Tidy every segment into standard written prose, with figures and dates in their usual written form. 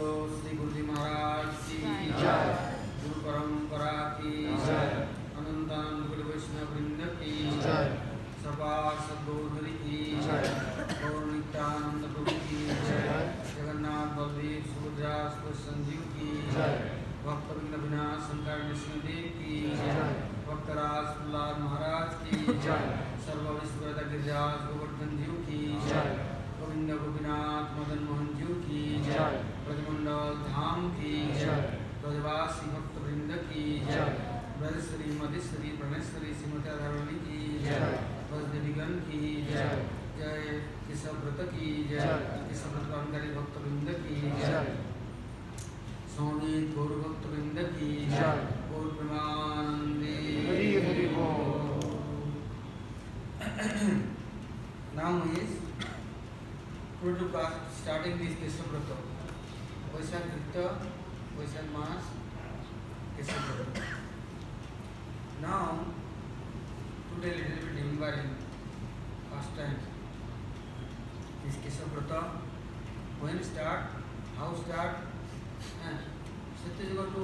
श्री गुरु जी महाराज की जय। गुरु परंपरा की जय। अनंत अनंत गुरु वैष्णव वृंद की जय। सपार सद्गुरुहरि की जय। गौर नित्यानंद प्रभु की जय। जगन्नाथ बलदेव सुभद्रा संजीव की जय। भक्तवृंद विनाश शंकर नृसिंहदेव की जय। भक्तराज प्रहलाद महाराज की जय। सर्व विश्ववेदा गिरिराज गोवर्धन जीव की जय। गोविंद गोपीनाथ मदन मोहन जीव की जय। ब्रजमंडल धाम की जय। ब्रजवासी भक्तवृंद की जय। ब्रजश्री मधेश्वरी प्रणेश्वरी श्रीमती राधारणी की जय। ब्रजदेवीगण की जय। जय केशव व्रत की जय जय। केशव व्रत पालनकारी भक्तवृंद की जय। स्वामी गौर भक्तवृंद की जय। गौर प्रेमानंदे हरि हरि बोल। Now is Purduka starting this Keshav Vrata. Vaishak Nritya, Vaishak Maas, Keshav Vrata. Now, today little bit remembering past time. This Keshav Vrata, when start, how start, and Satyajuga to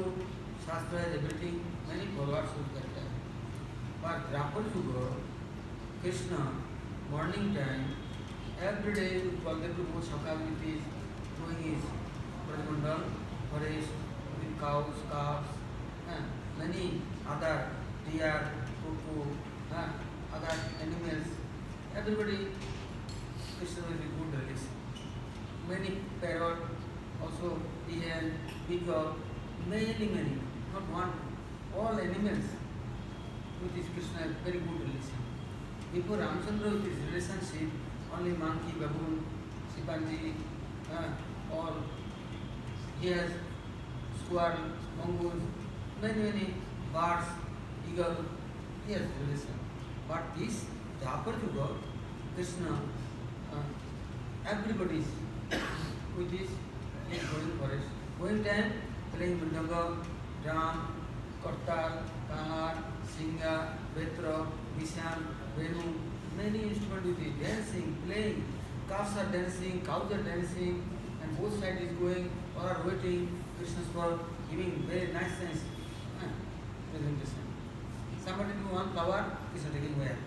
Shastra has everything, many followers will get that. But Drapal Yuga, Krishna, morning time, every day Baldev Prabhu Sakal with his doing his Brajmandal, forest, with cows, calves, and many other deer, cuckoo, other animals. Everybody, Krishna will be good relation. Many parrot, also deer, peacock, many, not one, all animals with this Krishna very good relation. Before Ramchandra with his relationship, only monkey, baboon, chimpanzee, or he has squirrel, mongoose, many birds, eagle, he has relation. But this Dwapar Yuga, Krishna, everybody is with his going forest. Going time, playing Mridanga, drum, kortal, kahar, singa, vetra, vishan, venu, many instruments with it, dancing, playing, calves are dancing, cows are dancing, and both sides is going, or are waiting, Krishna's for giving very nice sense presentation. Somebody do one flower, Krishna taking where?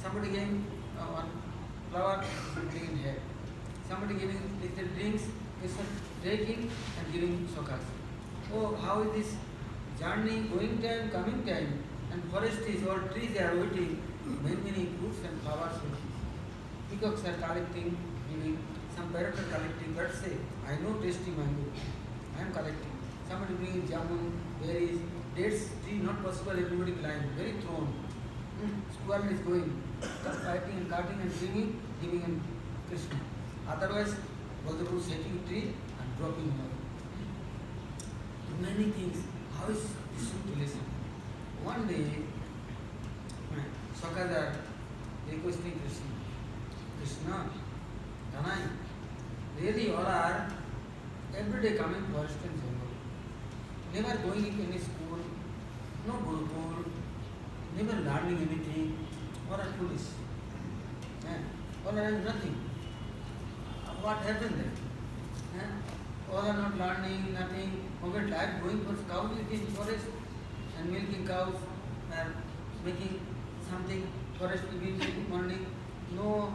Somebody giving one flower, Krishna taking hair. Somebody giving little drinks, Krishna taking and giving sokas. Oh, how is this journey, going time, coming time, and forest is, all trees are waiting, many fruits and flowers waiting. Peacocks are collecting, giving, some parrots are collecting, birds say, I know tasty mango, I am collecting. Somebody bringing jamun, berries, dates, tree, not possible, everybody climb, very thrown. Squirrel is going, fighting and cutting and bringing, giving and Krishna. Otherwise, Baldev is setting tree and dropping her. Many things, how is this to listen? One day, Sakas are requesting Krishna, Tanai, really all are every day coming forest and jungle, never going in any school, no gurukul, never learning anything, all are foolish, all are nothing. What happened then? All are not learning, nothing, forget life, going for cows in forest and milking cows and making something, forest will be morning, no,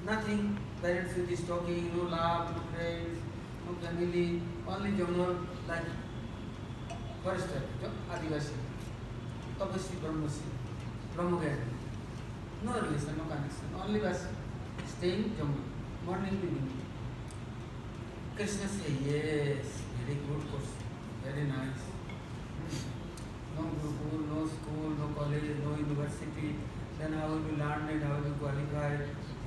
nothing, parents will be talking, no love, no friends, no family, only jungle like forester, Adivasi, Tapasvi, Brahmagyan, no relation, no connection, only was staying jungle, morning to evening. Krishna says, yes, very good course, very nice. No gurukul, no school, no college, no university, then how will you learn and how will you qualify,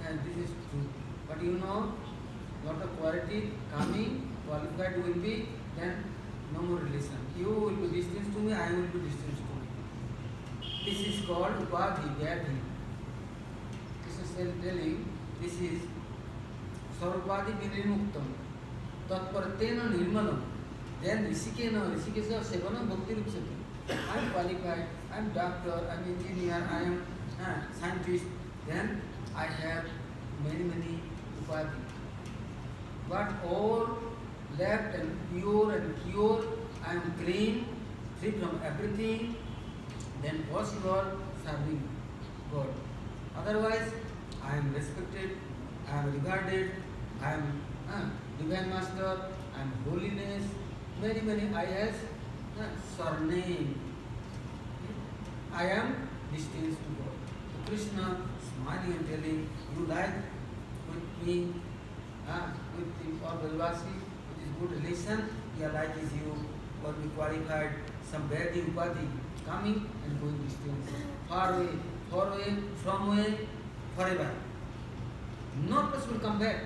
and this is true. But you know, lot of quality coming, qualified will be, then no more relation. You will be distant to me, I will be distant to you. This is called upadhi, vyadhi. Krishna is telling, this is sarvapadi vinimuktam. Tatpartena nirmalam. Then Rishikesha Sevanam Bhakti Rupsati. I am qualified, I am doctor, I am engineer, I am scientist. Then I have many upadhi. But all left and pure and pure, I am clean, free from everything, then possible serving God. Otherwise, I am respected, I am regarded, I am divine master, I am holiness, many I has surname. I am distance to God. So Krishna smiling and telling, you like with me, with the or Valvasi, it is good relation, your like is you, or be qualified, some Vedi Upadhi, coming and going distance, far away, from away, forever. Not possible to come back.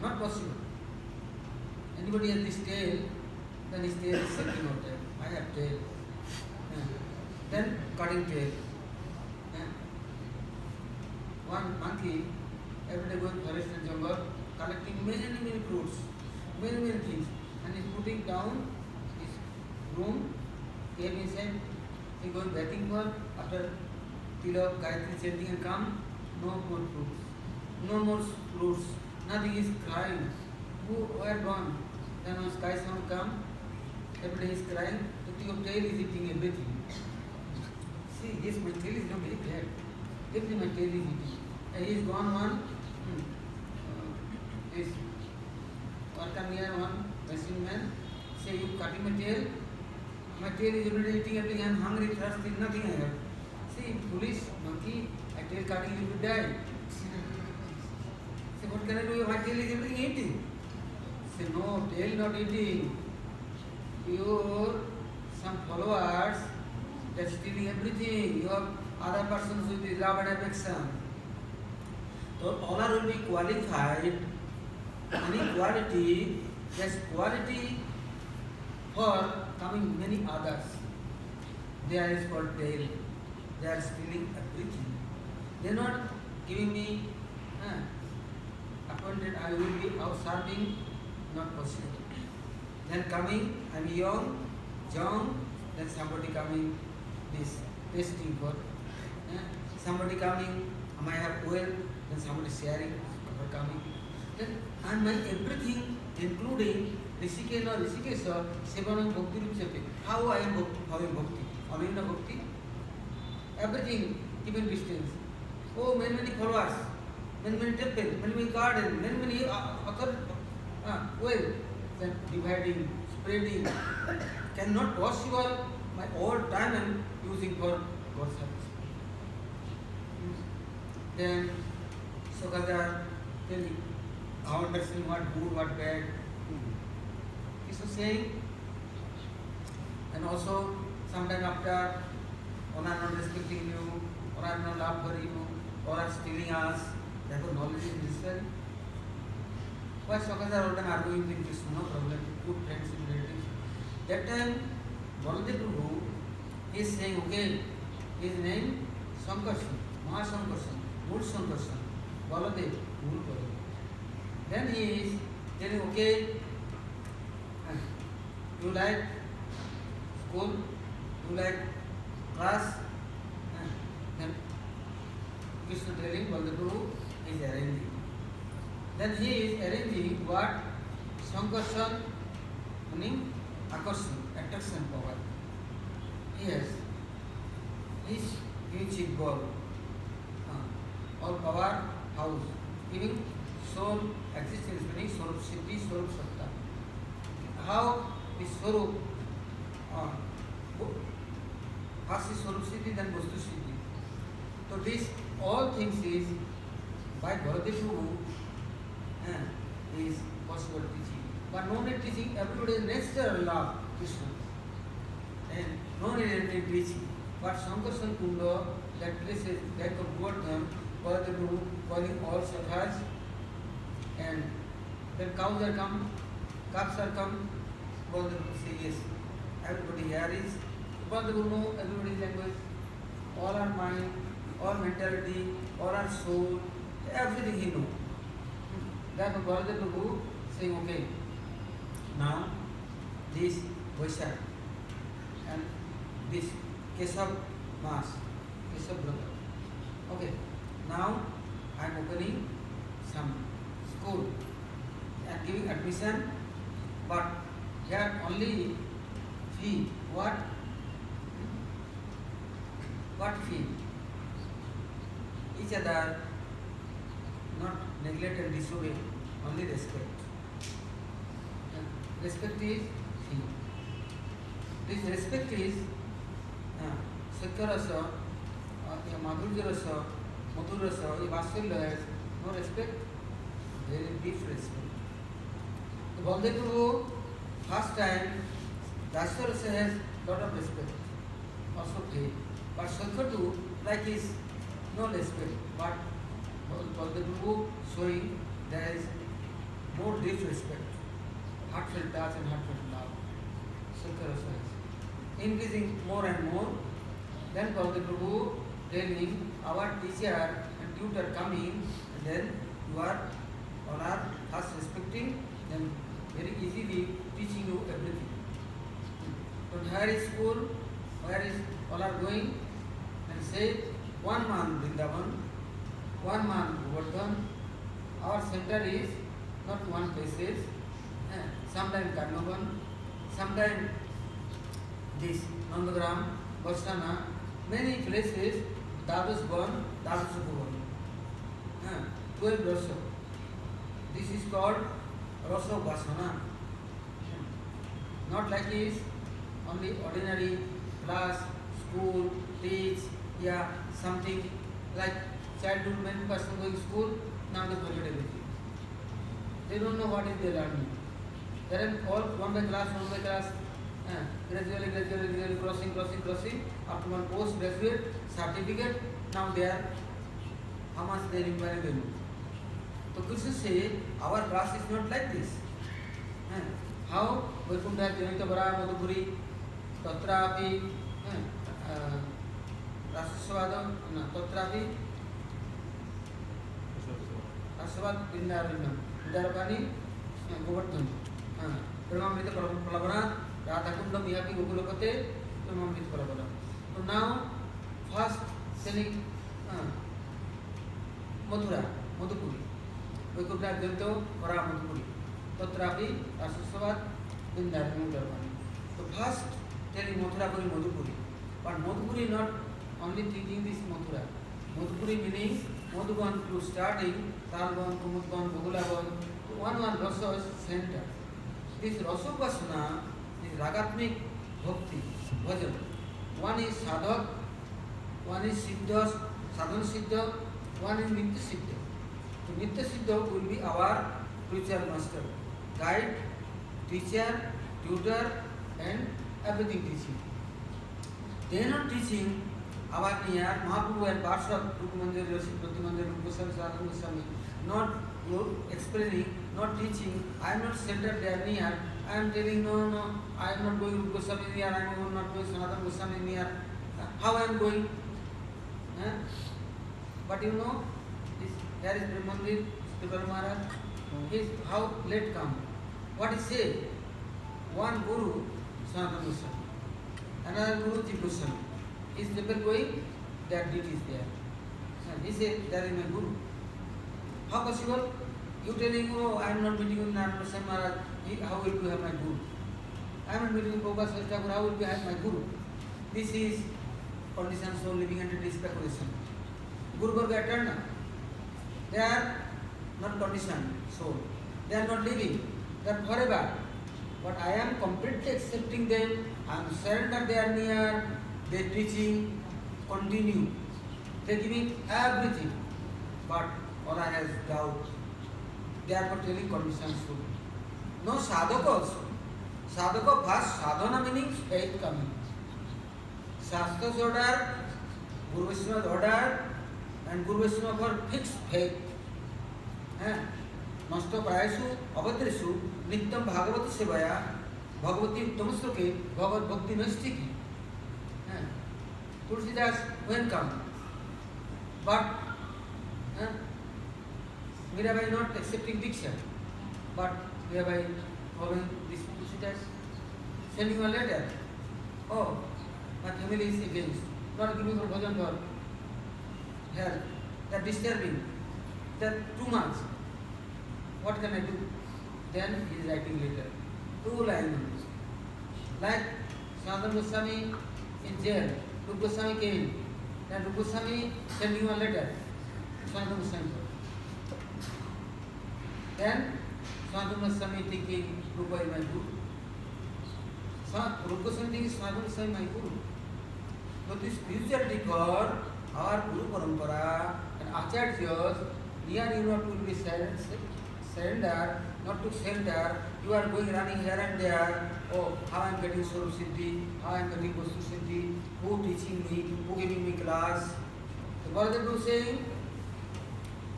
Not possible. Anybody has this tail, then his tail is setting out there. I have tail. Then cutting tail. One monkey, every day going forest and jungle, collecting many fruits, many things, and he's putting down his room, cave inside, he's going bathing for, after Tilak, Gayatri, chanting and come, no more fruits, no more fruits, nothing is crying. Who are gone? Then when sky sound come, every day is crying, the your tail is eating everything. See, yes, my tail is not very bad. Everything my tail is eating. And he is gone one, this worker near one machine man, say, you cutting my tail is every day eating everything, I am hungry, thirsty, nothing I have. See, foolish monkey, I tail cutting you will die. Say, what can I do? My tail is everything eating. Say, no, tail not eating. Your some followers, they are stealing everything. You have other persons with love and affection. So all are will be qualified. Any quality, there's quality for coming many others. There is called tail. They are stealing everything. They are not giving me appointed, I will be out serving, not possible. Then coming, I am young, then somebody coming, this tasting for, somebody coming, I have oil, then somebody sharing, for coming. Then, and my everything, including Rishikesh or Sevanam Bhakti Rupchate, how I am having Bhakti, Ananda Bhakti, everything, even distance. Oh, many followers, many temples, many gardens, many other well, then dividing, spreading, cannot possible. My all time I am using for God's service. Then Sokada telling how understanding what good, what bad. This was saying, and also sometime after, or I am not respecting you, or I am not love for you, or are stealing us, therefore knowledge is necessary. Why Sokada all time arguing with this? No problem, good friends and relatives. That time, Baladev Prabhu is saying, okay, his name Sankarshan, Mahasankarshan, Mool Sankarshan, Baladev, Mool Baladev. Then he is telling, okay, you like school, you like class, then Krishna telling Baladev Prabhu is arranging. Then he is arranging what? Sankarshan, meaning akarshan, attraction power. Yes, his huge ball, or power house, giving soul existence, meaning Swarup Siddhi, Swarup Satta. How is Swarup? First is Swarup Siddhi, then Vastu Siddhi. So this all things is by Baladev Prabhu is possible teaching. But no need teaching, everybody is natural love Krishna. And no need any teaching. But Sankarshan Kunda, that place is like of Govardhan, Baladev Prabhu calling all sakhas, and then cows are come, calves are come, Baladev Prabhu say yes. Everybody here is, Baladev Prabhu know everybody's language, all our mind, all mentality, all our soul, everything he knows. Therefore, Baladev Prabhu saying, okay, now this Vaishak and this Keshav Mas, Keshav brother. Okay, now I am opening some school and giving admission but here only fee. What? What fee? Each other, not neglect and disobey, only respect. Respect is fee. This respect is Sakyarasa, Madhurjarasa, Madhurasa, if Vatsarya has no respect, very deep respect. The Baldev Prabhu, first time, Dasyarasa has lot of respect, also faith. But Sakyarasa, like is no respect, but Baldev Prabhu showing there is more deep respect, heartfelt touch and heartfelt love. Sakyarasa is increasing more and more. Then Baldev Prabhu telling our teacher and tutor coming, and then you are all are first respecting, then very easily teaching you everything. But where is school? Where is all are going? And say 1 month Vrindavan, 1 month Govardhan. Our center is not one places. Sometimes Karnavan, sometimes this Nandagram, Varsana, many places, Dadas Ban, Dadas Bhuvan. 12 Rasa. This is called Rasa Vasana. Not like this, only ordinary class, school, teach, something like childhood, many person going school, now they forget everything. They don't know what is they learning. They are all one by class, gradually, crossing, up to one post-graduate certificate, now they are, how much they require them. So Krishna say, our class is not like this. How? Vaikuntha Janita Vara Madhupuri, Tatrapi, Rasasvada, Tatrapi, Rasavad Vindarinam, Vidarapani, Govardhan, Pramamrita Palavana, Radhakundam Yapi Gopulapate, Pramamrita Palavana. So now, first selling Mathura, Madhupuri, Vaikuntha Janita Vara Madhupuri, Tatrapi, Rasasvad Vindarinam. So first telling Mathura Puri Madhupuri. But Madhupuri not only thinking this Mathura. Madhupuri meaning Madhuban to starting, Talban, Kumudban, Bogulaban, one Rasa is center. This Rasopasana is Ragatmik Bhakti, Bhajan. One is Sadhak, one is Siddha, Sadhan Siddha, one is Nitya Siddha. So Nitya Siddha will be our future master, guide, teacher, tutor, and everything teaching. They are not teaching our near Mahaprabhu and Parshad, Rupamandir, Rasiprati Mandir, Rupasami, Sadhan Goswami, not explaining, not teaching. I am not centered there near. I am telling no, I am not going Goswami near, I am not going Sanatana Goswami near. How I am going? But you know, there is Brahmandir, Sripal Maharaj, is how late come. What he say? One Guru, Sanatana Goswami. Another Guru, Jiv Goswami. Is people going? Their deity is there. And he said, there is my Guru. How possible? You telling, oh, I am not meeting with Narayana Maharaj, how will you have my Guru? I am not meeting with Prabhupada Saraswati, how will you have my Guru? This is conditioned soul living under this speculation. Guru Varga eternal. They are not conditioned soul. They are not living. They are forever. But I am completely accepting them. I am surrendered they are near. They teaching continue. They giving everything. But all I has doubt. They are not telling conditions soul. No sadhaka also. Sadhaka first sadhana meaning faith coming. Shastra's order, Guru Vaishnava's order, and Guru Vaishnava for fixed faith. Master Prayasu, Abhadresu, Nityam Bhagavati Sevaya, Bhagavati Uttamastake, Bhagavad Bhakti Nastiki. Tulsidas when come. But Mirabai not accepting Diksha. But Mirabai following this Tulsidas, sending a letter. Oh, my family is against. Not giving for bhajan for help. They are disturbing. They are too much. What can I do? Then he is writing letter. two lines. Like Sanatana Goswami in jail, Rupa Goswami came in. Then Rupa Goswami sent him a letter. Sanatana Goswami. Then Sanatana Goswami thinking Rupa is my guru. Rupa Goswami thinking Sanatana Goswami my guru. So this spirituality for our Guru Parampara and Acharyas, near you not to be surrender, not to surrender, you are going running here and there, oh, how I am getting Swarup Siddhi, how I am getting Vastu Siddhi, who teaching me, who giving me class. The Baladev is saying,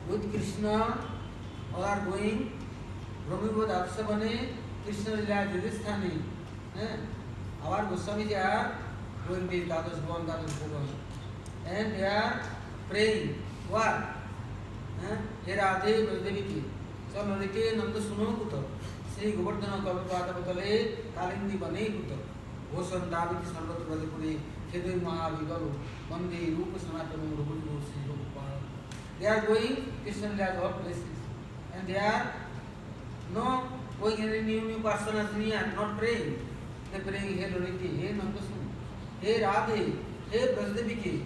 with Krishna, all are going, Brahmibod Akshabane, Krishna Lila Jidisthani. Our Goswamiji are going this Dadas Bhavan, Dadas Bhavan. And they are praying. What? He Radhe Brajdevi ki. चलो लेके नंद सुनो कुतो श्री गोवर्धन कल्पपाद बतले कालिंदी बने कुतो वो संतावित सर्वत ब्रजपुरी खेदे महाविगल मंदे रूप सनातन रूप Shri Gopal. They are going Krishna Lila all places and they are no going any new personas near, not praying. They praying He Loliti, He Nanda Sunu, He Radhe, He Brajdevi ki.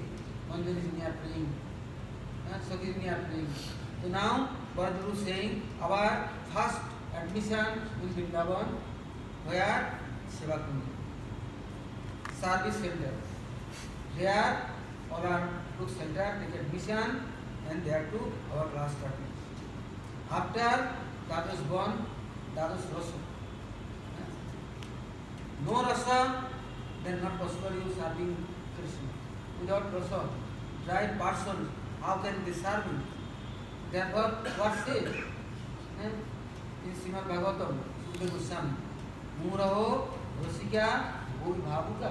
Mandir is near praying. Sati is near praying. So now Bharadru is saying our first admission will be Vrindavan, where Seva Kundi, service center. There all our book center take admission and there to our class starting. After that was born, that was Rasa. No Rasa, then not possible you serving Krishna. Without Rasa, right person, how can they serve him? Therefore, what says? In Srimad Bhagavatam, Sukadeva Goswami, Muraho, Rasika, Bhovi Bhavuka.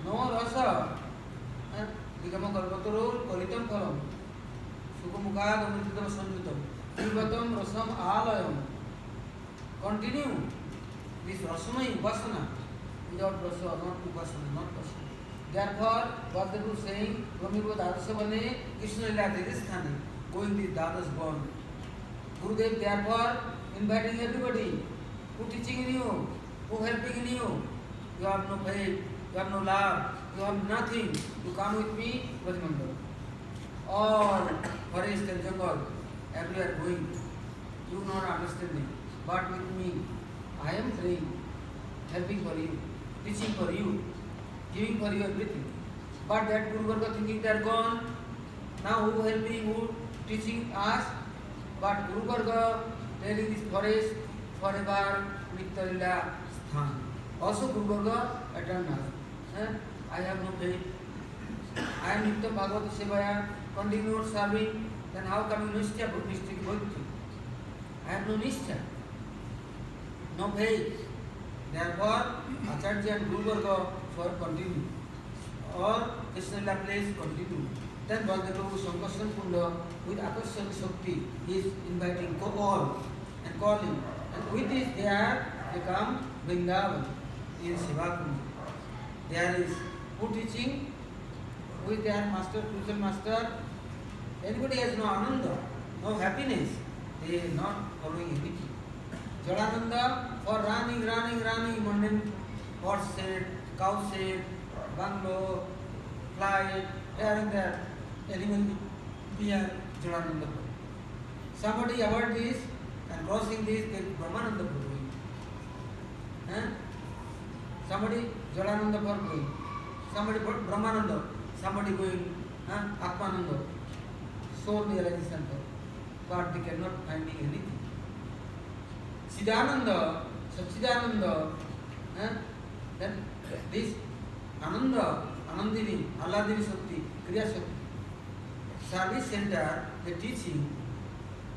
No Rasa, Digama Kalpataru, Kalitam Phalam, Sukamukha, Amritam Sanjutam, Nivatam Rasam Alayam. Continue this Rasamai Upasana, without Rasa, not Upasana, not Upasana. Therefore, what they were saying, Brahmibod Akshabane, Krishna Lila Jidisthani, going this Dadas born. Gurudev therefore inviting everybody, who teaching in you, who helping in you. You have no faith, you have no love, you have nothing. You come with me, Brajmandal. All forest and jungle, everywhere going. You not understanding, but with me, I am praying, helping for you, teaching for you, giving for you everything. But that Guru Varga thinking they are gone. Now who helping, who teaching us? But Guru Varga telling this forest forever Nitya Sthan. Also Guru Varga eternal. I have no faith. I am Nitya Bhagavata Sevaya, continued serving. Then how come you Nishya Bhakti? I have no Nishya, no faith. Therefore, Acharya and Guru Varga for continue. Or Krishna Lila place continue. Then Baladev Sankarshan Kunda with Akarshan Shakti is inviting all and calling. And with this they come Vrindavan in Seva Kundi. There is who teaching with their master, spiritual master. Anybody has no ananda, no happiness, they are not following anything. Jalananda for running, mundane horse shed, cow shed, bungalow, flight, here and there, animal beer, Jalananda. Somebody avoid this and crossing this, they Brahmananda for going. Somebody Jalananda for going. Somebody Brahmananda, somebody going Atmananda, soul realization for. But they cannot finding anything. Siddhananda, Satchidananda, then this Ananda, Anandini, Alladini Shakti, Kriya Shakti, service center, the teaching,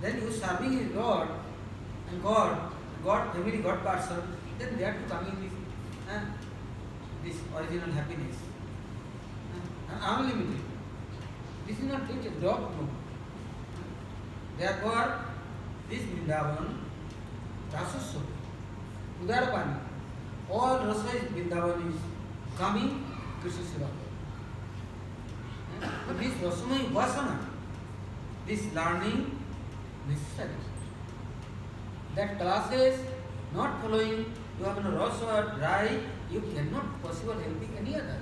then you serving is God and God, family, God person, then they have to come in this original happiness. And unlimited. This is not a drop, no. Therefore, this Vrindavan, Rasasya, Udarapani, all rasa is Vrindavan is coming Krishna Seva. This Rasamai Vasana, this learning necessary. That classes not following, you have no rasa dry, you cannot possible helping any other.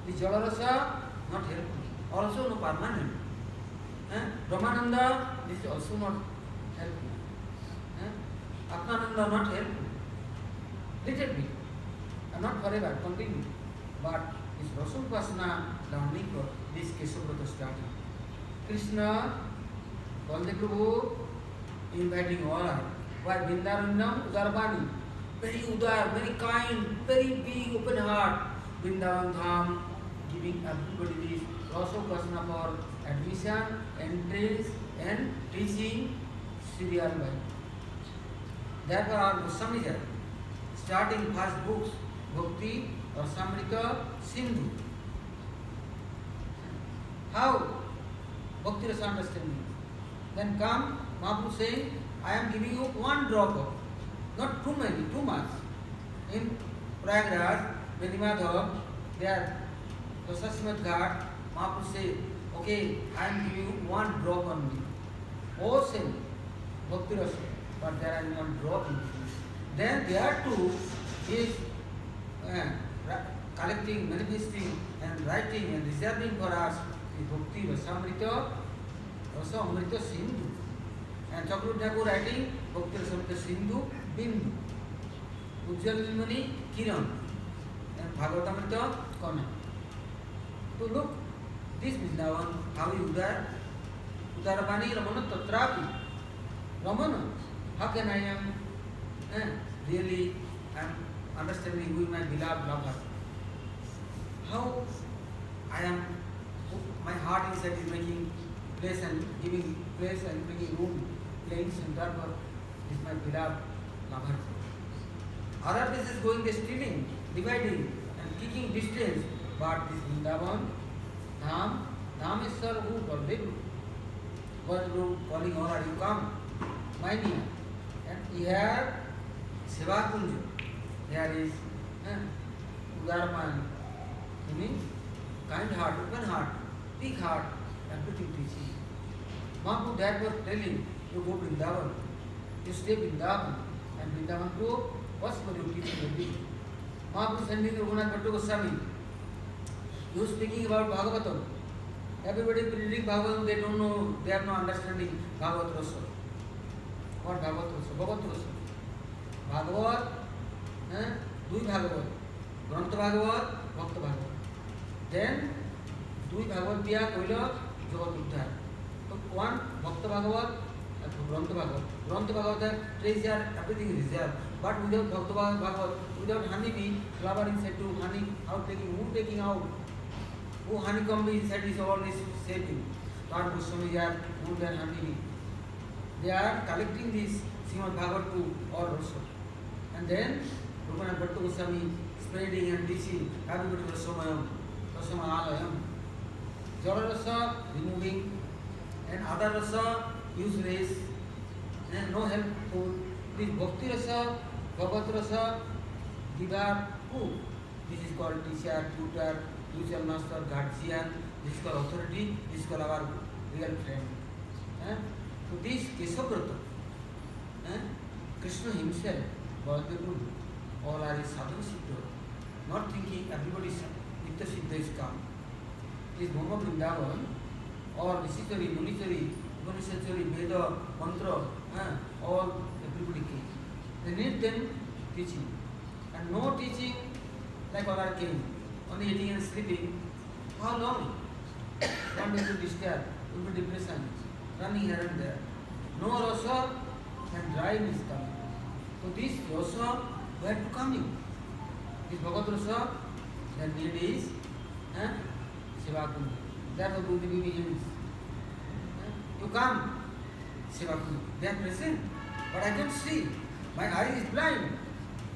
The Jala rasa not helpful, also no permanent. Brahmananda is also not helpful. Atmananda not helpful. Little bit, and not forever, continue. But is Rasupasana learning for this Kesavrata starting. Krishna, Baldev Prabhu, inviting all. Why Vrindavanam Udarabani? Very udar, very kind, very big, open heart. Vrindavan Dham, giving everybody this Rasupasana for admission, entrance, and teaching serial by. Therefore, our Goswami starting first books, Bhakti or Samrita Sindhu. How? Bhakti Rasa understanding. Then come, Mahaprabhu saying, I am giving you one drop of, not too many, too much. In Prayagraj, Vedimadhav, there, Rasasmat Ghat, Mahaprabhu said, okay, I am giving you one drop only. Ocean, Bhakti Rasa, but there is one drop in it. Then there too is collecting, manifesting and writing and reserving for us the Bhakti Rasamrita, also Amrita Sindhu. And Chakravarti Thakur writing Bhakti Rasamrita Sindhu Bindu. Ujjwal Nilmani Kiran and Bhagavatamrita Kana. So look, this Vrindavan, how is Udar? Udarabani Ramana Tatrapi. Ramana, how can I am really understanding who is my beloved lover? How I am, my heart inside is making place and giving place and making room, playing center for is my beloved lover. Other places going, they stealing, dividing and kicking distance. But this Vrindavan, Dham is Sir who Baldev, calling all, you come, my dear. And here, Seva Kunja, there is Udarapani, meaning kind heart, open heart, big heart, everything teaching. Mahaprabhu that was telling, you go Vrindavan, you stay Vrindavan, and Vrindavan to what's for you teaching everything. Mahaprabhu sending Raghunath Bhattu Goswami, you speaking about Bhagavatam. Everybody reading Bhagavatam, they don't know, they have no understanding Bhagavad Rasa. What Bhagavad Rasa? Bhagavad Rasa. Bhagavad, Dui Bhagavad, Grantha Bhagavad, Bhakta Bhagavad. Then, Dui Bhagavad Diya Koila Jagat Uddhar. So one Bhakta Bhagavad and Grantha Bhagavad. Grantha Bhagavad treasure, everything is reserved. But without Bhakta Bhagavad, without honey bee, flower inside to honey, out taking, who taking out? Who honeycomb inside is all is saving. Lord Goswami are more than honey bee. They are collecting this Srimad Bhagavad to all also. And then Raghunath Bhattu Goswami spreading and teaching everybody Rasamayam, Rasamalayam. Jala Rasa removing and other Rasa useless and no help for this Bhakti Rasa, Bhagavad Rasa, Divar, who? This is called teacher, tutor, spiritual master, guardian, this is called authority, this is called our real friend. So this Kesavrata, Krishna himself, Baldev, all are his sadhana siddha, not thinking everybody Nitya Siddha is come. This Brahma Vrindavan, or Rishitari, Munitari, Upanishadari, Veda, Mantra, all everybody came. They need them teaching. And no teaching like all are came, only eating and sleeping. How long? One day to disturb, will be depression, running here and there. No rasa and dryness is coming. So this rasa, where to coming? This Bhagavad Rasa, the need is Seva Kunja. That's what the baby means. You come, Seva Kunja. They are present, but I can't see. My eye is blind.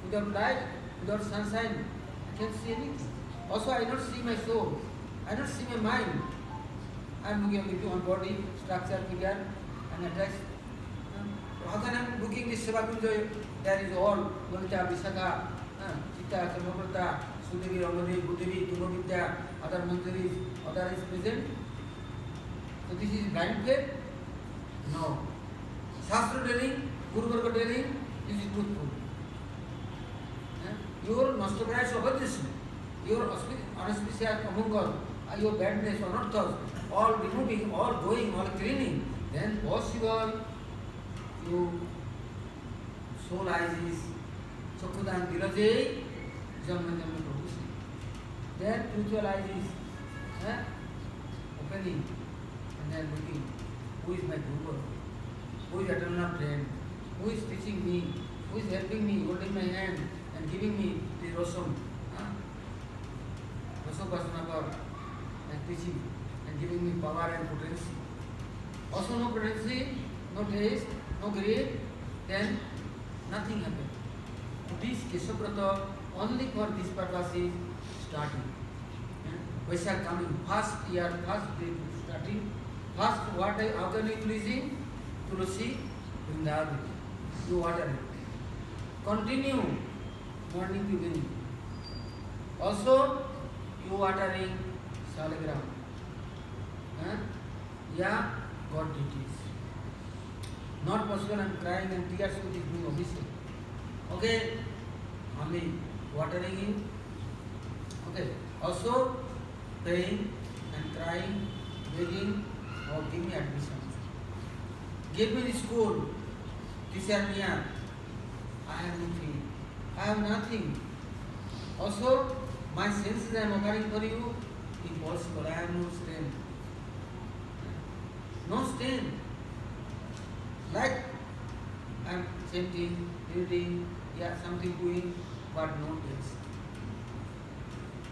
Without light, without sunshine, I can't see anything. Also, I don't see my soul. I don't see my mind. I am looking into one body, structure, figure, and attached. How can I am looking this Seva Kunja? There is all Lalita, Visakha, Sita, Samavrata, Sudevi, Ramadevi, Bhudevi, Tumavidya, other mantras, other is present. So this is blind faith? No. Shastra telling, Guru Varga telling, the branch of Krishna. Your auspicious amongal, your badness or not thoughts, all removing, all going, all cleaning, then possible you soul eyes, Chakudan Dilaje, Jamman Prabhusi. Then spiritual eyes opening and then looking, who is my guru, who is eternal friend, who is teaching me, who is helping me, holding my hand and giving me the rosam, Rosopasanagar and teaching and giving me power and potency. Also no potency, no taste, no greed, then nothing happens. This Keshavrata only for this purpose is starting. Vaishak coming, first year, first day starting. First, what how can you pleasing? Tulsi, Vrindavan. You water it. Continue morning to evening. Also, you watering Salagram. Yeah, God duties. Not possible, I am crying and tears with his new obviously. Okay, only watering him. Okay, also praying and crying, begging, or give me admission. Give me the school, teacher me up. I have no fee. I have nothing. Also, my senses I am offering for you, impossible. I have no strength. No strength. Like I am chanting, reading, yeah, something doing, but no taste.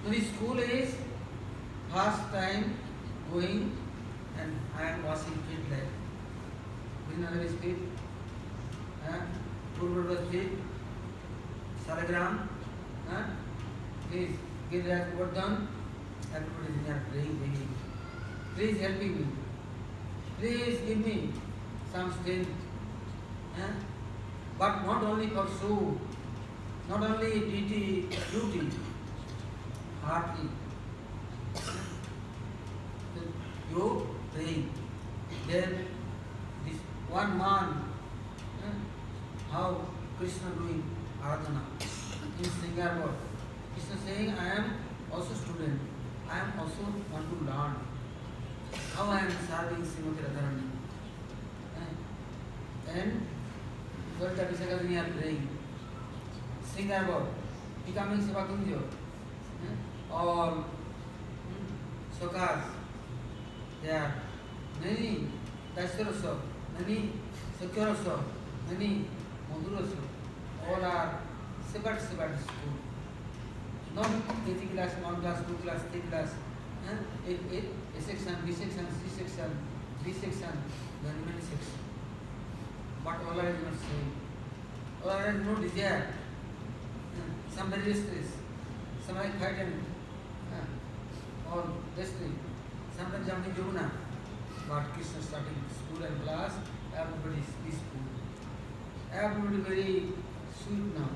So the school is first time going and I am washing feet like Vinanagar is feet, Purva feet, Salagram, please get that work done. Everybody is not praying, begging. Please helping me. Please give me some strength. But not only for show, not only duty, heartily. You praying. Then this one man, how Krishna doing Aradhana in Singapore. Krishna saying, I am also student. I am also want to learn how I am serving Srimati Radharani. And 12:30 seconds we are praying. Singapore, becoming Sevakunjo. All Sokas, there are many Dastarasa, many Sakyarasa, many Madhurasa. All are separate school. Not KG class, 1 class, 2 class, 3 class. A section, B section, C section, D section, then many sections. But all are not same. All are no desire. Some very restless, some like frightened, or destiny. Sometimes jumping Jumuna. But Krishna starting school and class, everybody is peaceful. Everybody very sweet now.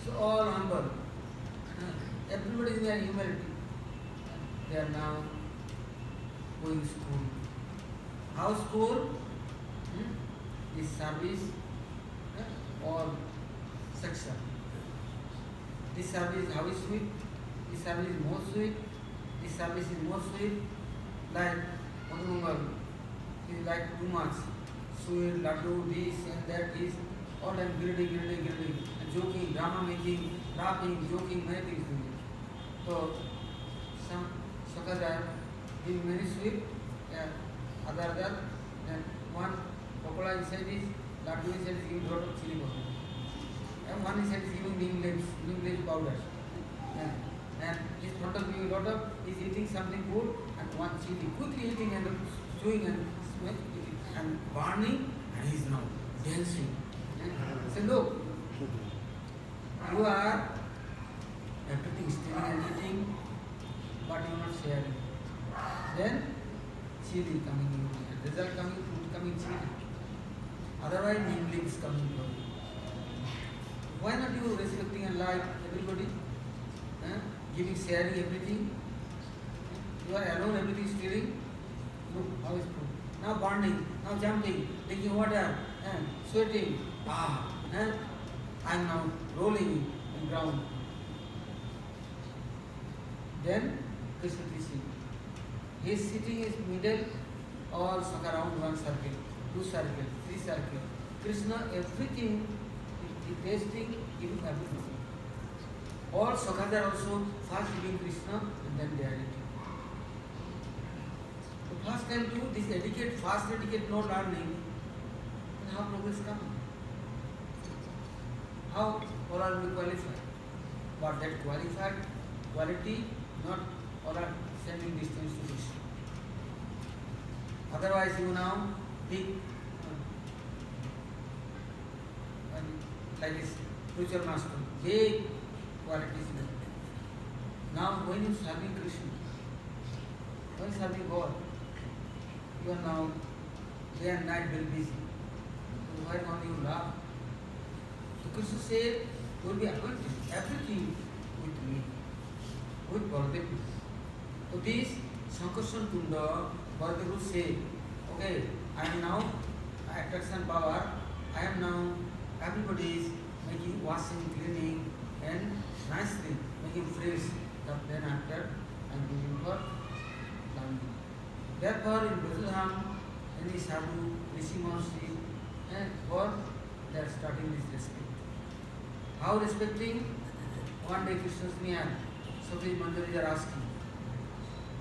So all humble. Everybody is in their humility. They are now going to school. How school? This service or section. This service how is sweet? This service is more sweet. This service is more sweet. Like Madhumangal is like too much. Sweet, laddu, this and that, this. All time gilding, and joking, drama making, laughing, joking, many things doing. So some suckers are being very sweet, other, then one Pokola inside is, laddu inside is giving lot of chili powder. And one inside is giving neem leaf powder. And his front of giving lot of, is eating something good and one chili, quickly eating and chewing and eating and burning, and he is now dancing. Say, look, you are everything stealing and eating, but you are not sharing. Then chili coming in, result coming, food coming chili. Otherwise, neem leaves coming from you. Why not you respecting and like everybody? Giving, sharing everything? You are alone, everything stealing? Look, how is food? Now burning, now jumping, drinking water, sweating. I am now rolling in ground. Then Krishna is sitting. His sitting is middle, all around one circle, two circles, three circles. Krishna, everything, is tasting, giving everything. All Sakhas are also first giving Krishna and then they are eating. So first time do this etiquette, fast etiquette, no learning, then how progress come? How all are we qualified? But that qualified quality, not all are sending distance to Krishna. Otherwise you now big like this spiritual master, big qualities there. Now when you serving Krishna, when serving God, you are now day and night very busy. So why don't you laugh? So Krishna said, you will be acquainted everything with me, with Baladev. So this Sankarshan Kunda, Baladev will say, okay, I am now attraction power, I am now, everybody is making washing, cleaning and nicely, making fresh. Then after I am giving for learning. Therefore in Brajadham, any sadhu, rishi maharshi, and for they are starting this respect. How respecting? One day Krishna's near, Sati Manjari are asking,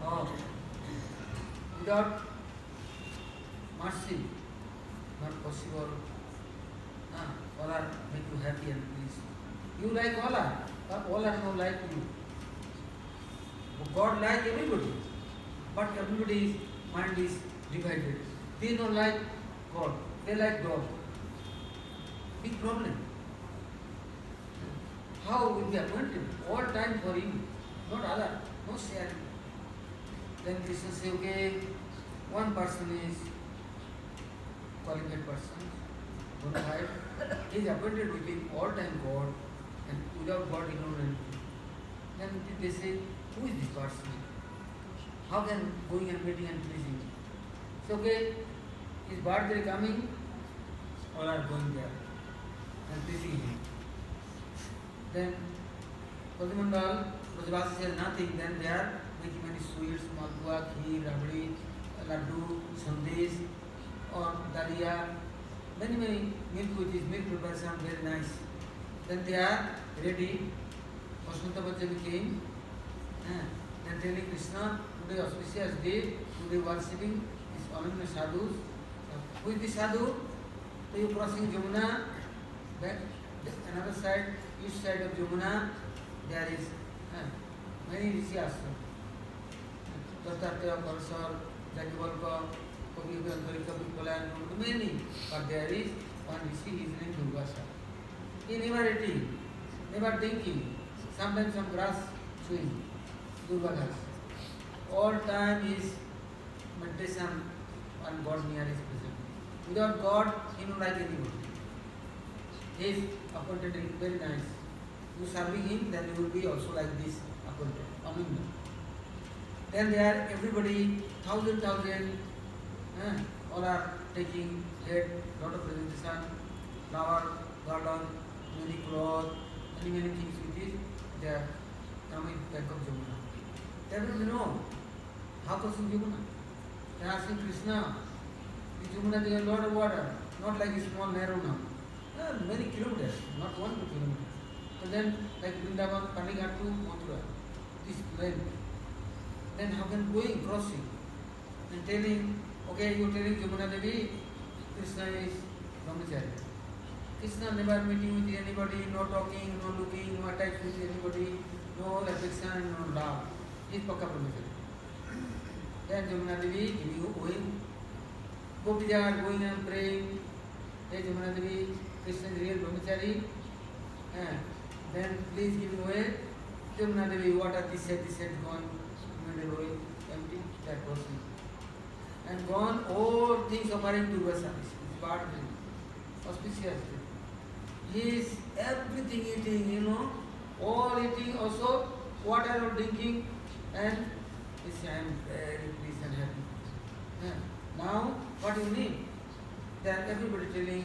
oh, without mercy, not possible. All are make you happy and pleased. You like all are, but all are not like you. God like everybody, but everybody's mind is divided. They don't like God, they like dog. Big problem. How will be appointed? All time for him, not other, no sharing. Then Krishna say, okay, one person is qualified person, bona fide. He is appointed with him all time God, and without God he knows anything. Then they say, who is this person? How can going and meeting and pleasing? So okay, his birthday coming, all are going there and pleasing him. Then Pradimandal, Brajavasi says nothing, then they are making many sweets, malpua, kheer, rabdi, laddu, sandesh, or dalia, many milk which is milk preparation, very nice. Then they are ready. Vasanta Bachcha came, then telling Krishna, today auspicious day, today worshipping is Ananya sadhus. Who is the sadhu? So you crossing Jamuna, then another side, east side of Jamuna, there is many rishi ashram. Dattatraya, Parasar, Jagivalka, Kavi Antarika, Pipalan, many. But there is one rishi, his name Durvasa. He never eating, never drinking, sometimes some grass chewing, Durvasa. All time is meditation and God near is present. Without God, he don't like anybody. He is appointed very nice. You serving him, then you will be also like this appointed. Ananda. Then there everybody, thousand, all are taking head, lot of presentation, flower, garland, many cloth, many things with it. They are coming back of Jamuna. They don't know how crossing Jamuna. They are asking Krishna, the Jamuna there is a lot of water, not like a small narrow now. Many kilometers, not 1 kilometer. So then, like Vrindavan, Kanighat to Mathura, this length. Then how can going, crossing, and telling, okay, you telling Jamuna Devi, Krishna is brahmachari. Krishna never meeting with anybody, no talking, no looking, no attached with anybody, no affection, no love. He is Pakka brahmachari. Then Jamuna Devi, you going, Gopis are going and praying. Hey Jamuna Devi, Krishna is real brahmachari. Then please give way. Jamuna Devi, water this side gone, middle way, empty, that person. And gone, all things offering to Durvasa. Part of it. Auspicious. He is everything eating, all eating also, water or drinking, and he says, I am very pleased and happy. Now, what do you need? Then everybody telling,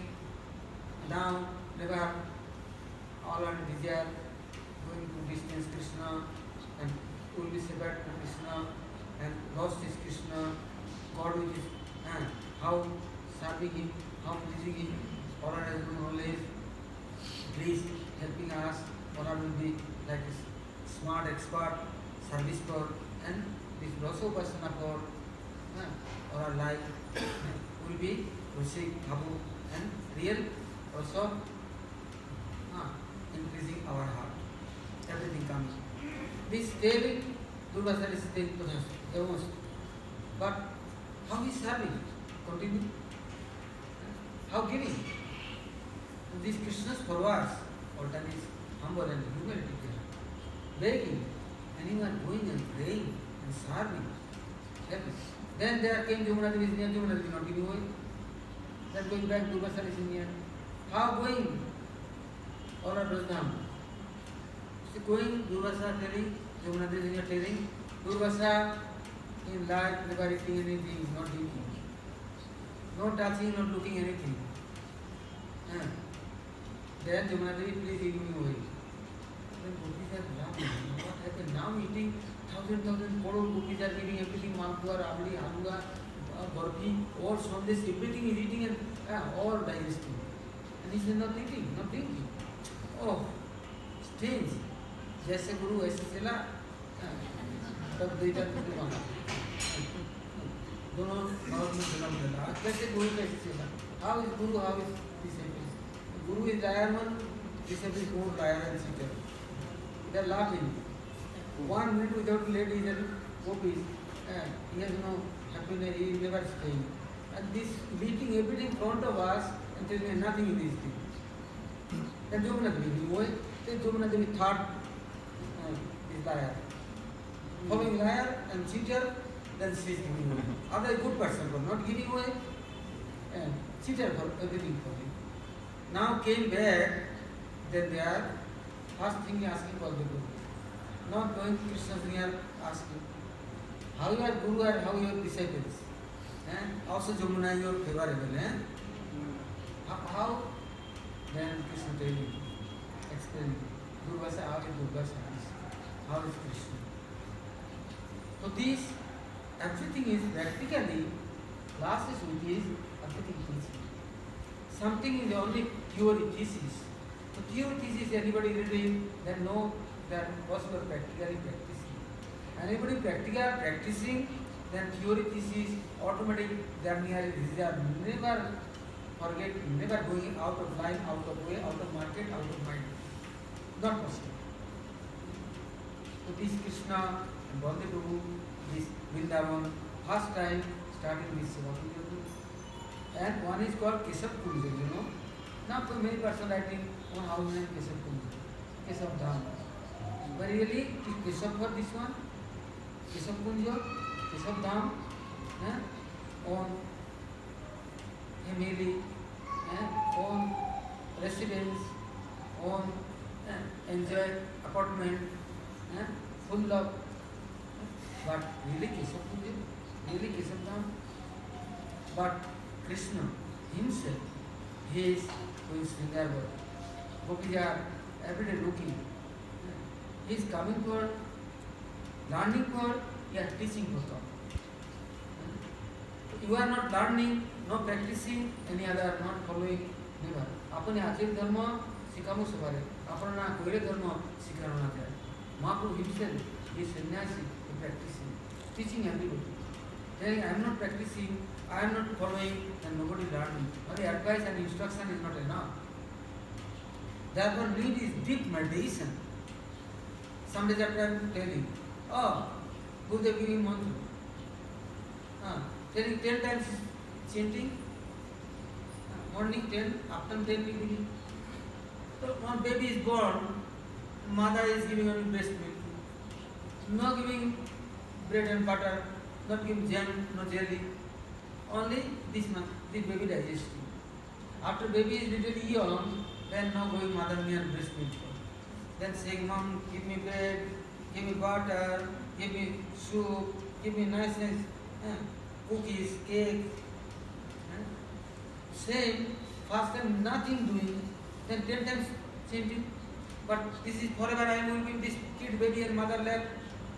now, never all are desire, going to distance Krishna, and will be separate from Krishna and lost is Krishna, God which is how serving him, how pleasing him, all has no knowledge, please helping us, or will be like a smart expert, service for, and this also person of God, or like will be Rusik, Bhabu, and real also increasing our heart. Everything comes. This daily Durvasa is still almost. But how is serving? Continue. How giving? These Krishna's followers, Altan is humble and humility, begging, and you are going and praying and serving. Then there came Jamuna Devi, near Jamuna Devi, not giving away. Then going back, Durvasa is near. How going? All are Brajadham. So going, Durvasa telling, Jamuna Devi is telling, Durvasa in life never eating anything, not drinking, not touching, not looking anything. Then Jamuna Devi, please give me away. Then gopis are laughing. What happened? Now eating thousand crore gopis are giving everything, Malpua, Rabdi, Halwa, Barfi, all Sandesh, everything is eating and all digesting. And he said, not eating, not drinking. Oh, strange. जैसे गुरु ऐसे चला तब दुईटा दुकान दोनों और में जन्म लेना कैसे गुरु कैसे चला how is guru, how is disciple? Guru is liar one, disciple is more liar and cheater. They are laughing. 1 minute without ladies and gopis, he has no happiness, he is never staying. And this beating everything in front of us and telling me nothing in this thing. Then Jamuna Devi, then Jamuna Devi thought is liar. Following liar and cheater, then she is giving away. Other good person for not giving away, and cheater for everything for him. Now came back, then they are first thing asking for the guru. Not going to Krishna's near asking, how your guru or how your disciples? Also Jamuna you are favorable. How? Then Krishna telling, explaining, Durvasa, how is Durvasa? How is Krishna? So this, everything is practically, classes with is everything teaching. Something is only theory thesis. So theory thesis anybody reading, then know that possible practically practicing. Anybody practical practicing, then theory thesis automatic they are near they are never forget, never going out of line, out of way, out of market, out of mind. Not possible. So this Krishna and Baldev Prabhu, this Vrindavan, first time starting this Seva Puja. And one is called Keshav Kunja, you know. Now for many person writing on house name Keshav Kunja, Keshav Dham. But really, is Keshav for this one? Keshav Kunja, Keshav Dham, on family, on residence, on enjoy apartment, full of, but really Keshav Kunja, really Keshav Dham. But Krishna himself, he is going Sringarvar. Gopis are every day looking. He is coming for learning for, he is teaching for God. You are not learning, not practicing, any other, not following, never. अपने आचरित धर्म सिखामु सवारे, अपना कोई धर्म सिखाना ना जाए. Mahaprabhu himself, he is sannyasi, he practicing, teaching everybody. Saying, I am not practicing, I am not following, and nobody learning. Only advice and instruction is not enough. Therefore, need is deep meditation. Some days after I am telling, oh, Gurudev giving mantra. Telling 10 times chanting, morning 10, afternoon 10 evening. So one baby is born, mother is giving only breast milk, not giving bread and butter, not giving jam, no jelly, only this baby digesting. After baby is little young, then now going mother near breast milk. Then saying, mom, give me bread, give me butter, give me soup, give me nice cookies, cake. Same, first time nothing doing, then 10 times chanting. But this is forever I will be this kid, baby and mother left.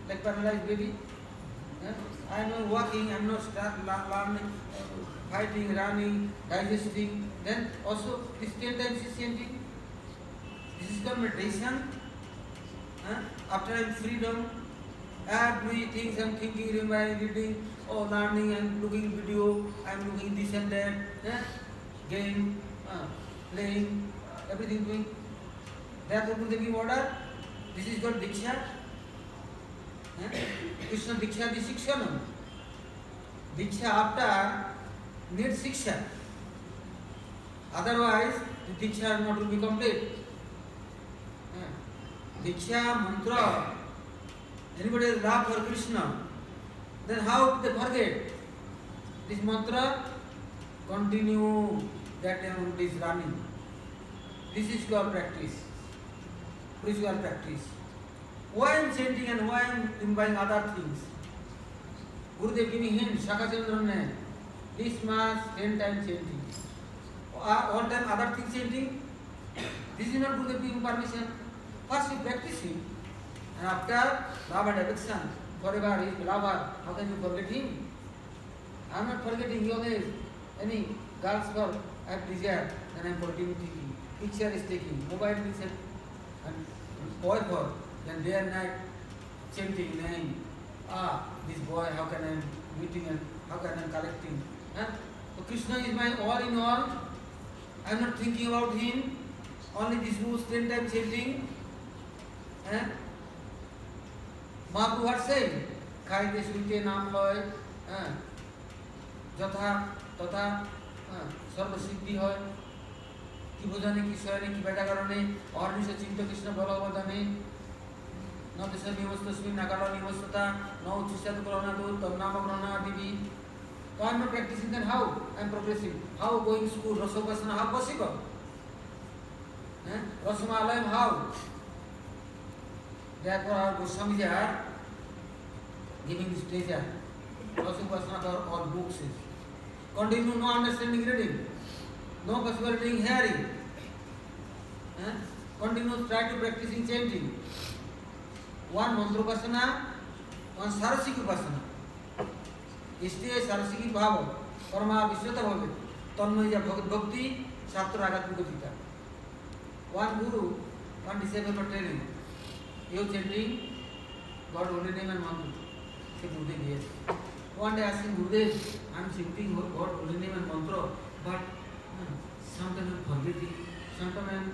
like paralyzed baby. I am not walking, I am not learning, fighting, running, digesting. Then also this 10 times is chanting. This is called meditation. After I am freedom, every things I am thinking, reading, or learning, I am looking video, I am looking this and that, game, playing, everything doing. That will give order. This is called Diksha. Krishna Diksha the Shikshanam. Diksha after needs Shiksha. Otherwise, the Diksha not will be complete. Diksha mantra. Anybody love for Krishna? Then how they forget? This mantra continue that it is running. This is called practice. Spiritual practice. Why I am chanting and why I am imbibing other things? Gurudev giving hint, Shakachandran, this much 10 times chanting. One time other things chanting. This is not Gurudev giving permission. First you practicing, and after love and affection, forever he is beloved. How can you forget him? I am not forgetting you always. Any girls for I have desire, then I am continuing thinking. Picture is taking, mobile is and boy for, then day and night chanting name. This boy, how can I am meeting and how can I am collecting? So Krishna is my all in all. I am not thinking about him. Only this rules 10 times chanting. Mahaprabhu what saying? Khaite suite naam hoy, jatha tata sarva siddhi hoy. কি বোঝানে কি শয়নে কি বেটা কারণে Ornish চিন্ত কৃষ্ণ বলবদানে নদেশ নিবস্তস্মিন নাগাল নিবস্ততা ন উচ্চিষ্টাত করণাদু তন্নাম গ্রহণা দিবি. So I am not practicing, then how I am progressing? How going school, Rasopasana, how possible? Rasamalayam, how? Therefore our Goswami are giving this treasure. Rasopasana for all books. Continue no understanding reading. No possibility in hearing. Continue try to practicing chanting. One mantra upasana, one sarasik upasana. इसलिए सरसिकी भाव परमा विश्वता भवे तन्मय जा भगत भक्ति शास्त्र आध्यात्मिक Gita. One guru, one disciple for training. You chanting God only name and mantra. Say Gurudev yes. One day asking Gurudev, I am chanting God only name and mantra, but sometimes I am forgetting, sometimes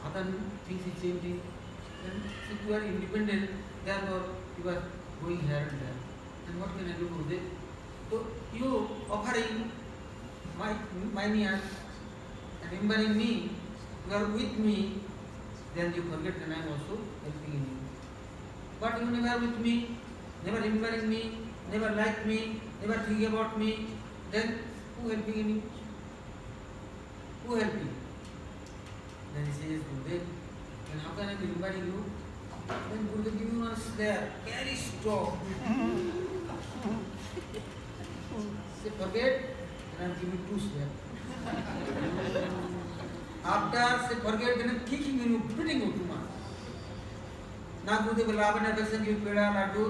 other things is changing. And if you are independent, therefore you are going here and there. And what can I do with it? So you offering my near and remembering me, you are with me, then you forget that I am also helping in you. But you never with me, never remembering me, never like me, never think about me, then who helping in you? Who helping? Then he says, Gurudev, then how can I be remembering you? Then Gurudev give you one slap, very strong. Say forget, then I am giving two slaps. After say forget, then I am kicking you, beating you too much. Now Gurudev will love and affection, give peda, laddu,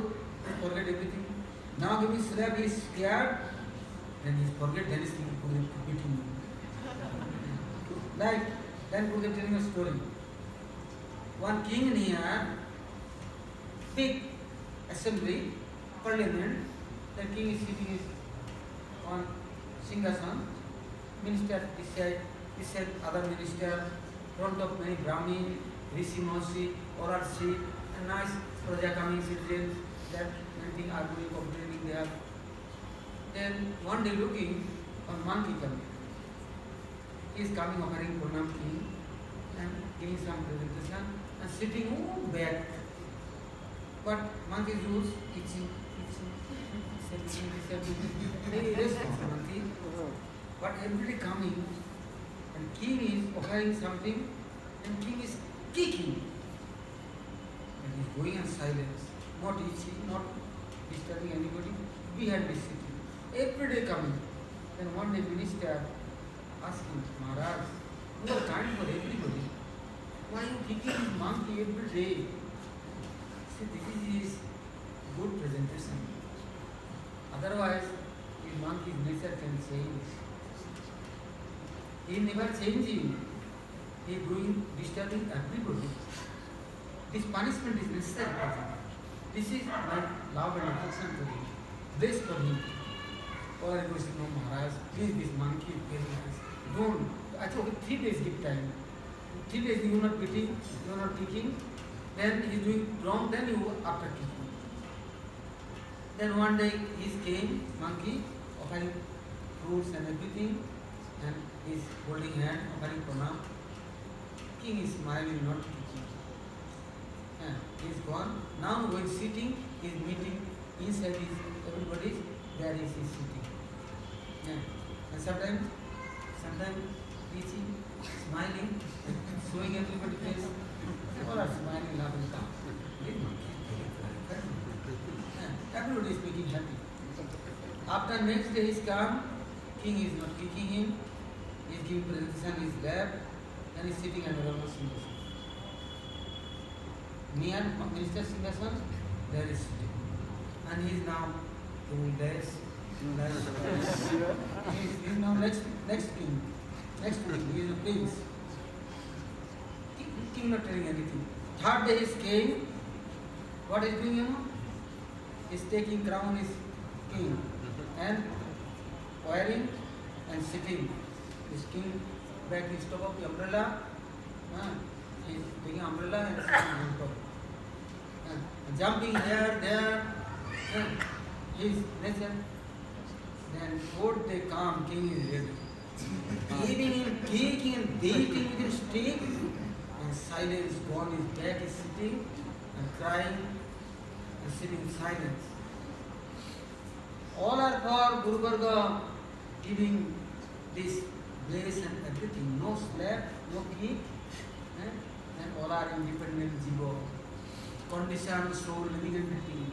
forget everything. Now give me slap, he is scared, then he forget, then he is beating you. Like, then Gurudev telling a story. One king near big assembly, parliament, the king is sitting on Singhasan, minister this side, other minister, front of many Brahmin, Rishi Mahasi, oral seat, and nice Praja coming citizens, that anything arguing, complaining they have. Then one day looking, one monkey coming. He is coming offering Purnam king and giving some presentation and sitting back. But monkey rules, itching, very responsible monkey. But everybody coming and king is offering something and king is kicking. And he is going in silence, not itching, not disturbing anybody, behind this sitting. Every day coming. Then one day minister asking, Maharaj, you are kind for everybody. Why are you kicking this monkey every day? See, this is his good presentation. Otherwise, the monkey's nature can change. He never changing. He going disturbing everybody. This punishment is necessary for him. This is my love and affection to him. Bless for him. Or I was no Maharaj, please this monkey is very nice. Don't. I told him 3 days give time. 3 days you are not beating, you are not kicking, then he is doing wrong, then you after kicking. Then one day he came, monkey, offering fruits and everything, and he is holding hand, offering pranam. King is smiling, not kicking. And he is gone. Now when sitting, he is meeting inside his everybody's, there is he sitting. Yeah. And sometimes teaching, smiling, showing everybody face, all are smiling, laughing, calm. Everybody is making happy. After next day is come, king is not kicking him, he is giving presentation in his lap, and he is sitting under Rama Singhasan. Near Minister Singhasan, there is sitting. And he is now doing this. He is now next king. Next king, he is a prince. King not telling anything. Third day is king. What is doing, you know? He is taking crown is king and wearing and sitting. This king back is top of the umbrella. He is taking umbrella and sitting on top. Jumping here, there. His nature. Then fourth day come, king is ready. Giving him, kicking and beating with his stick, and silence gone. His back is sitting and crying and sitting in silence. All are for Guru Varga giving this grace and everything. No slap, no kick, and all are independent jiva. Conditioned soul, living and breathing.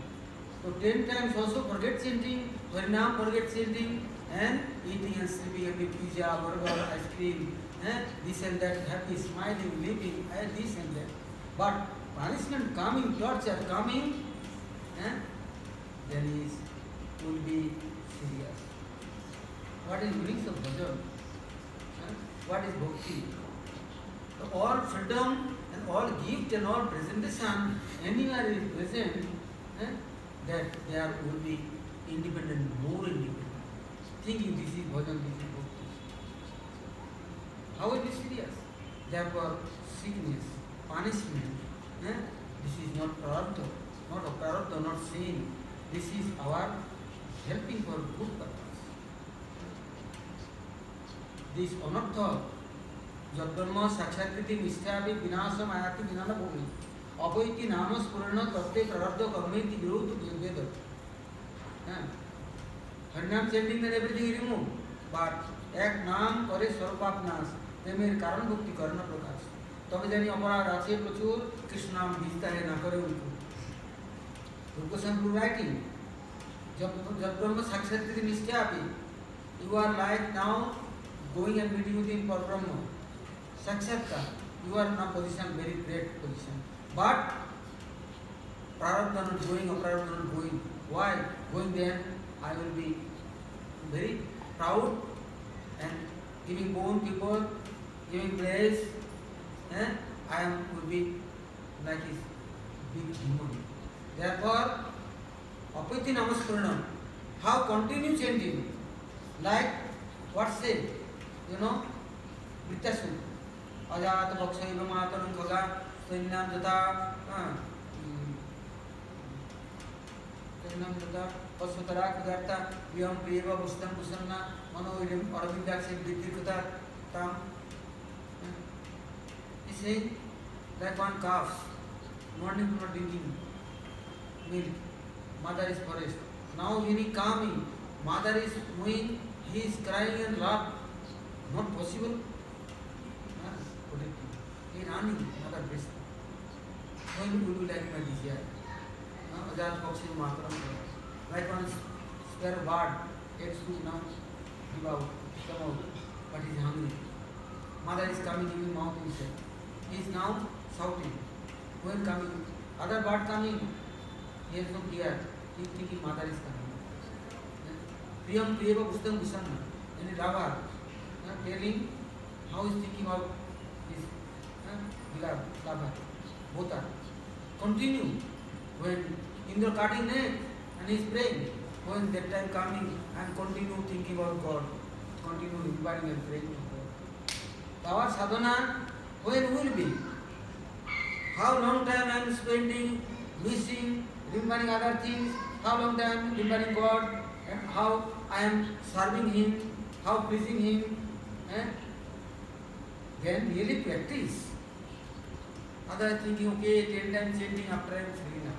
So 10 times also forget chanting, Harinam forget chanting, and eating and sleeping and pizza, burger, ice cream, this and that, happy, smiling, living, and this and that. But punishment coming, torture coming, then is will be serious. What is brings of bhajan? What is bhakti? So all freedom and all gift and all presentation, anywhere is present, that there will be independent, more independent. Thinking this is bhajan, this is bhakti. How is this serious? Therefore, sickness, punishment, this is not prarabdha, not a prarabdha, not sin. This is our helping for good purpose. This anartha, jadharma sakshakriti nishtavi vinasam ayati vinana bhumi. Apaiti namas purana tatte prarabdha karmeti virotu veda. Harinam chanting and everything is removed. But ek naam kare sarvapap nas. প্রেমের কারণ ভক্তি করে না প্রকাশ তবে জানি অপরাধ আছে প্রচুর কৃষ্ণ নাম বিস্তারে না করে উল্টো Rupasampu writing जब ब्रह्म साक्षात्कृति निश्चय आपी you are like now going and meeting with him for Brahma साक्षात्कार you are in a position very great position but prarabdha not going or prarabdha not going why going there I will be very proud and giving bone people giving praise, I will be like his big demon. Therefore, apati namaskaranam. How continue chanting? Like what say? You know, Vritashu. Ajata bhaksaiva mataram khaga sainyam jata sainyam jata pasutara kudarta vyam priyeva bustam kusanna mano idam aravindakshe vidikata tam. He said, like one calf, morning not drinking milk, mother is forest. Now when he coming, mother is moving, he is crying and laugh. Not possible. He running, mother breast. When will you like my desire? Ajat Bhakshi Mataram. Like one sparrow bird, eggs to now give out, come out, but he is hungry. Mother is coming, giving mouth inside. He is now shouting. When coming, other bird coming, he has no care. He thinking mother is coming. Priyam Priyava Gustam Gusanna, any lover, telling how he's thinking of his beloved lover. Both are. Continue. When Indra cutting neck and he's praying, when that time coming and continue thinking about God, continue inquiring and praying to God. Our sadhana, when will be? How long time I am spending, missing, remembering other things, how long time remembering God, and how I am serving Him, how pleasing Him, then really practice. Other thinking, okay, 10 times chanting after I am free now.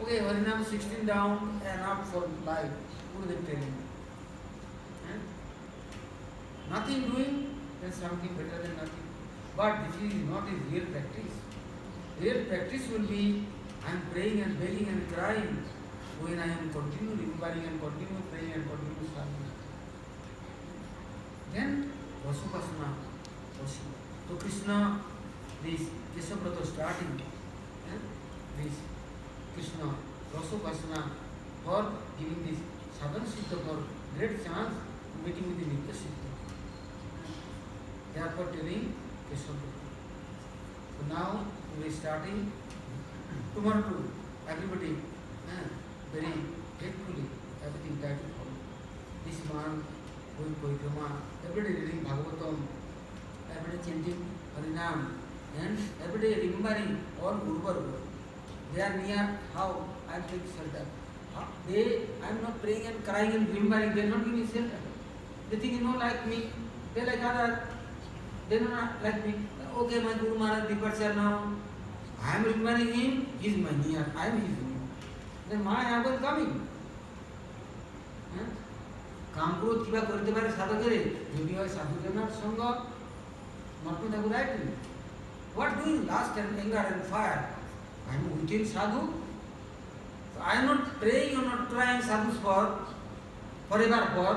Okay, Harinam 16 down, enough for life. Who will tell you? Nothing doing, then something better than nothing. But this is not his real practice. Real practice will be, I am praying and begging and crying when I am continue remembering and continue praying and continue serving. Then Vasupasana, worship. So Krishna, this Kesavrata starting, this Krishna, Vasupasana for giving this sadhana siddha for great chance meeting with the Nitya Siddha. Therefore telling Kesavrata. So now we are starting tomorrow too. Everybody very faithfully everything that will follow. This man going Parikrama, everybody reading Bhagavatam, everybody chanting Harinam, and everybody remembering all Guru Varga. They are near how I am taking shelter. I am not praying and crying and remembering, they are not giving shelter. They think you know like me, they like other, they are not like me. Okay, my Guru Maharaj departure now. I am remembering him, he is my near, I am his near. Then my uncle coming. কামক্রোধ কিবা করতে পারে সাধকের যদি হয় সাধকের সঙ্গ মহাত্মা ঠাকুর right what doing lust and anger and fire I am within sadhu I am not praying or not trying sadhus for forever for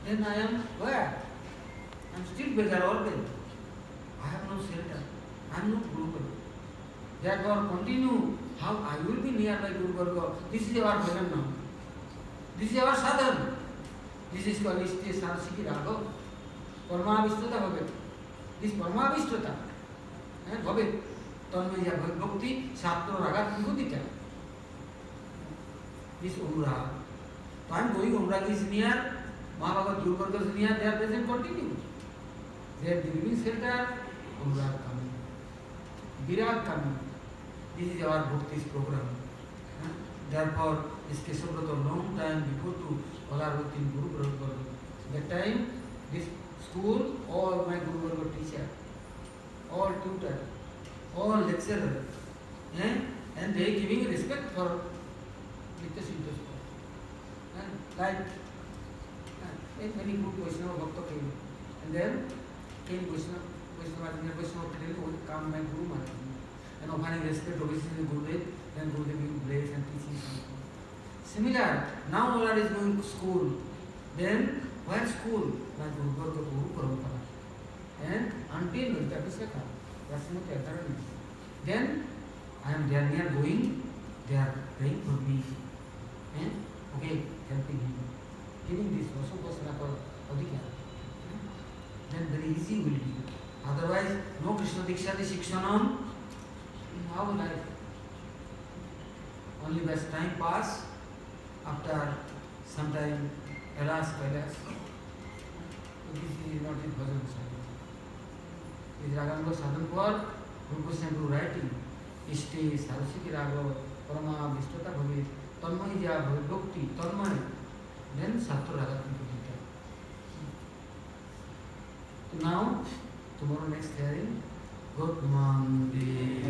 then I am where I am still beggar always I have no shelter I am not Guru Varga therefore continue how I will be near by Guru Varga this is our bhajan now this is our sadhana this is called Ishte Sarsiki Rago Paramavishtata Bhavet this Paramavishtata Bhavet Tanmaya Bhakti Sapto Raga Vibhutita this Anurag so I am going Anurag is near Mahabhagat Guru Varga is near they are present continue they are giving shelter Anurag coming Virag coming this is our Bhakti's program therefore this Kesavrata long time before to all are within Guru Varga that time this school all my Guru Varga teacher all tutor all lecturer and they giving respect for Nitya Siddha like many group Vaishnava Bhakta came and then came Vaishnava come my Guru Maharaj and offering respect obviously to Gurudev then Gurudev will bless and teaching something. Similar, now all is going to school. Then, where school? My Guru Varga Guru Parampara. And until Nitya that's not eternity. Then, I am there near going, they are praying for me. Okay, helping him. Giving this Vasupasana for Adhikar. Then very easy will be. Otherwise, no Krishna Diksha Shikshanam. How life? Only as time pass, after some time, alas, this is not his bhajan sadhana. This Raganga sadhana for Guru Goswami writing, Ishte, Saraswati Raga, Parama, Vishtata Bhavet, Tanmay Jaya Bhavet, Bhakti, Tanmay, then Satya Raga Pujita. So now, tomorrow next hearing, Good morning.